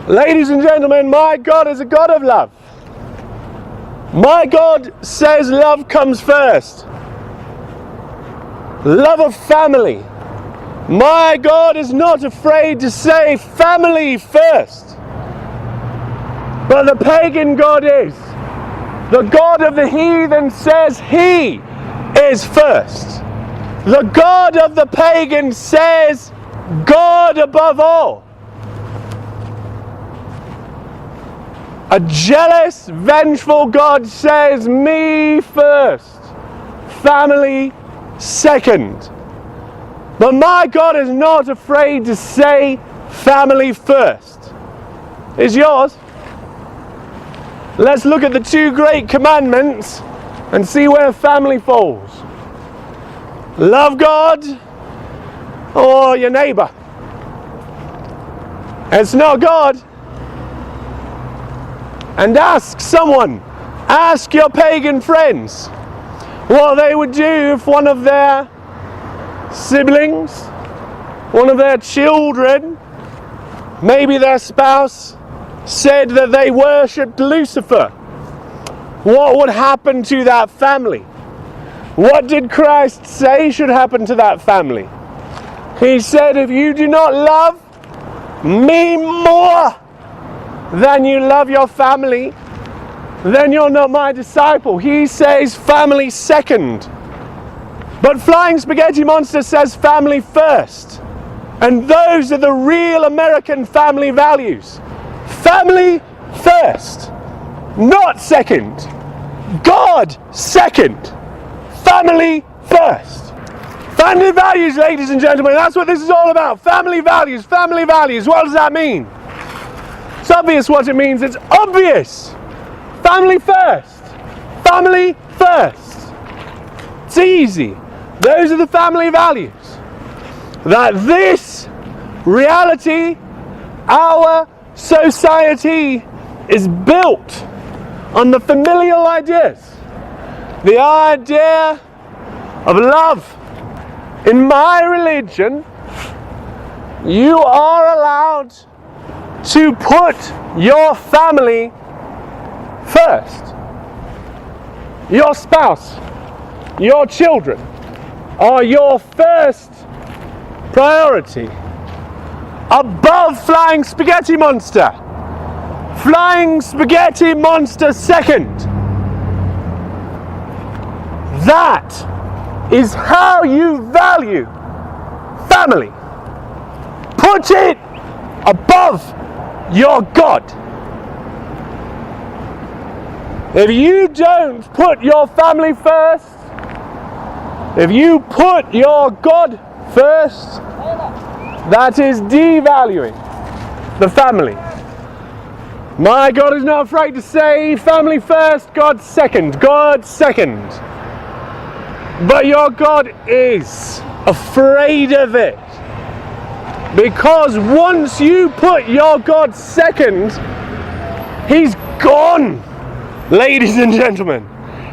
Ladies and gentlemen, my God is a God of love. My God says love comes first. Love of family. My God is not afraid to say family first. But the pagan God is. The God of the heathen says he is first. The God of the pagan says God above all. A jealous, vengeful God says me first, family second. But my God is not afraid to say family first. It's yours. Let's look at the two great commandments and see where family falls. Love God or your neighbor. It's not God. And ask someone, ask your pagan friends what they would do if one of their siblings, one of their children, maybe their spouse, said that they worshipped Lucifer. What would happen to that family? What did Christ say should happen to that family? He said, if you do not love me more than you love your family, then you're not my disciple. He says family second. But Flying Spaghetti Monster says family first. And those are the real American family values. Family first, not second. God second. Family first. Family values, ladies and gentlemen, that's what this is all about. Family values, family values. What does that mean? It's obvious what it means. It's obvious. Family first. Family first. It's easy. Those are the family values. That this reality, our society, is built on the familial ideas. The idea of love. In my religion, you are allowed to put your family first. Your spouse, your children are your first priority. Above Flying Spaghetti Monster. Flying Spaghetti Monster second. That is how you value family. Put it above your God. If you don't put your family first, if you put your God first, that is devaluing the family. My God is not afraid to say family first, God second, God second. But your God is afraid of it. Because once you put your God second, he's gone, ladies and gentlemen.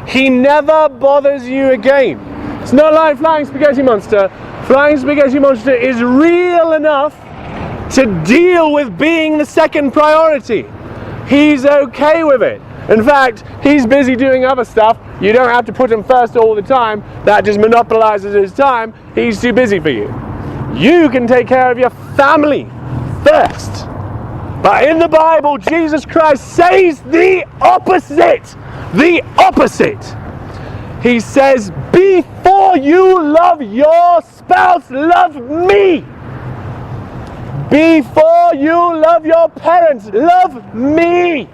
He never bothers you again. It's not like Flying Spaghetti Monster. Flying Spaghetti Monster is real enough to deal with being the second priority. He's okay with it. In fact, he's busy doing other stuff. You don't have to put him first all the time. That just monopolizes his time. He's too busy for you. You can take care of your family first. But in the Bible, Jesus Christ says the opposite. The opposite. He says, before you love your spouse, love me. Before you love your parents, love me.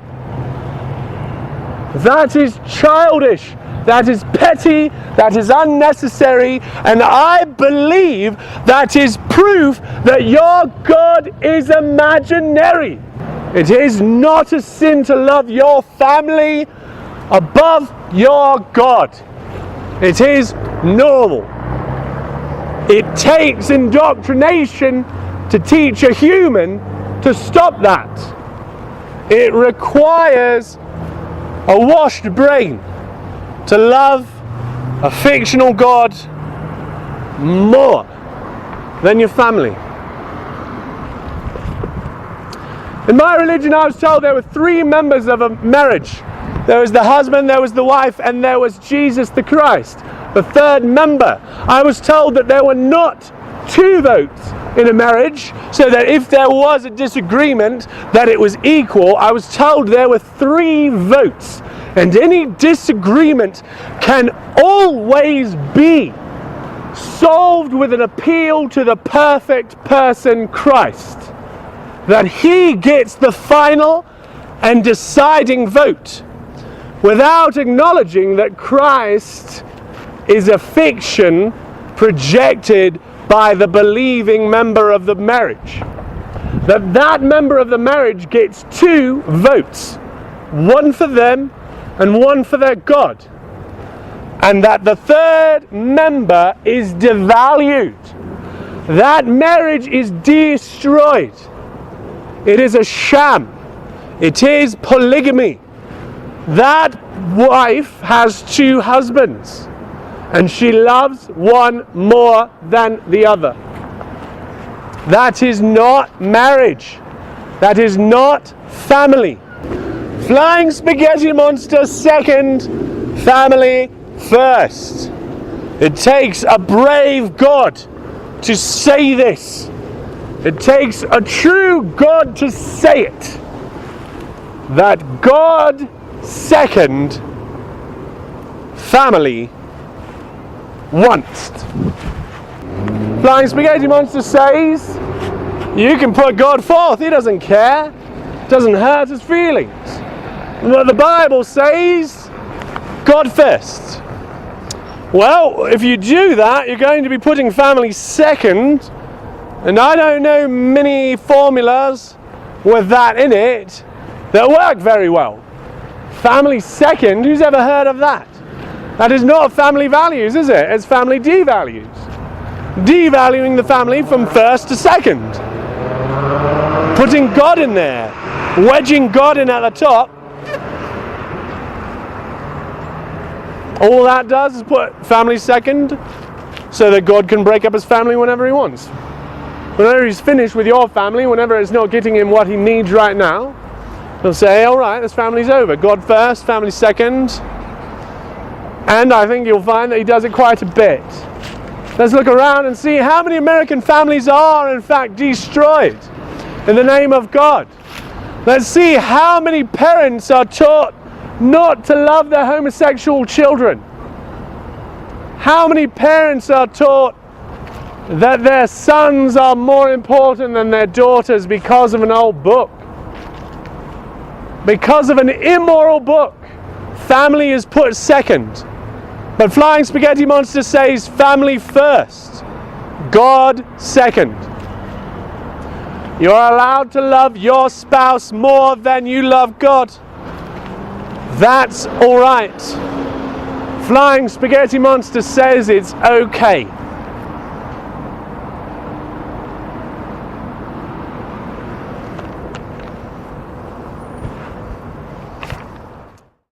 That is childish. That is petty. That is unnecessary. And I believe that is proof that your God is imaginary. It is not a sin to love your family above your God. It is normal. It takes indoctrination to teach a human to stop that. It requires a washed brain to love a fictional God more than your family. In my religion, I was told there were 3 members of a marriage. There was the husband, there was the wife, and there was Jesus the Christ, the 3rd member. I was told that there were not 2 votes in a marriage, so that if there was a disagreement, that it was equal. I was told there were 3 votes, and any disagreement can always be solved with an appeal to the perfect person, Christ. That he gets the final and deciding vote, without acknowledging that Christ is a fiction projected by the believing member of the marriage. That member of the marriage gets 2 votes, one for them and one for their God. And that the 3rd member is devalued. That marriage is destroyed. It is a sham. It is polygamy. That wife has 2 husbands, and she loves one more than the other. That is not marriage. That is not family. Flying spaghetti monster second, family first. It takes a brave God to say this. It takes a true God to say it. That God second, family once. Flying Spaghetti Monster says, you can put God forth, he doesn't care. It doesn't hurt his feelings. But the Bible says, God first. Well, if you do that, you're going to be putting family second, and I don't know many formulas with that in it that work very well. Family second, who's ever heard of that? That is not family values, is it? It's family devalues. Devaluing the family from first to second. Putting God in there. Wedging God in at the top. All that does is put family second so that God can break up his family whenever he wants. Whenever he's finished with your family, whenever it's not getting him what he needs right now, he'll say, all right, this family's over. God first, family second. And I think you'll find that he does it quite a bit. Let's look around and see how many American families are in fact destroyed in the name of God. Let's see how many parents are taught not to love their homosexual children. How many parents are taught that their sons are more important than their daughters because of an old book. Because of an immoral book, family is put second. But Flying Spaghetti Monster says family first, God second. You're allowed to love your spouse more than you love God. That's all right. Flying Spaghetti Monster says it's okay.